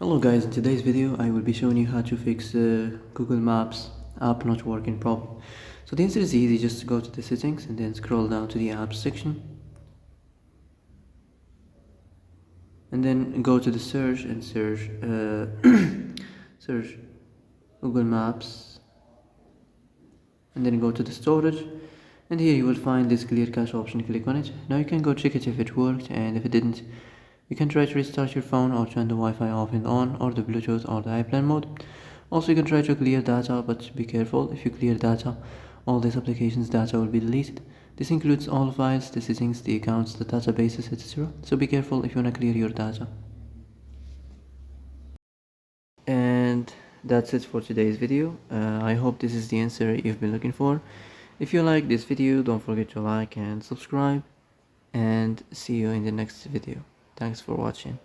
Hello guys, in today's video I will be showing you how to fix Google Maps app not working problem. So the answer is easy, just go to the settings and then scroll down to the apps section and then go to the search and search Google Maps and then go to the storage, and here you will find this clear cache option. Click on it. Now you can go check it if it worked, and if it didn't, you can try to restart your phone or turn the Wi-Fi off and on, or the Bluetooth or the airplane mode. Also, you can try to clear data, but be careful. If you clear data, all these applications data will be deleted. This includes all files, the settings, the accounts, the databases, etc. So be careful if you want to clear your data. And that's it for today's video. I hope this is the answer you've been looking for. If you like this video, don't forget to like and subscribe, and see you in the next video. Thanks for watching.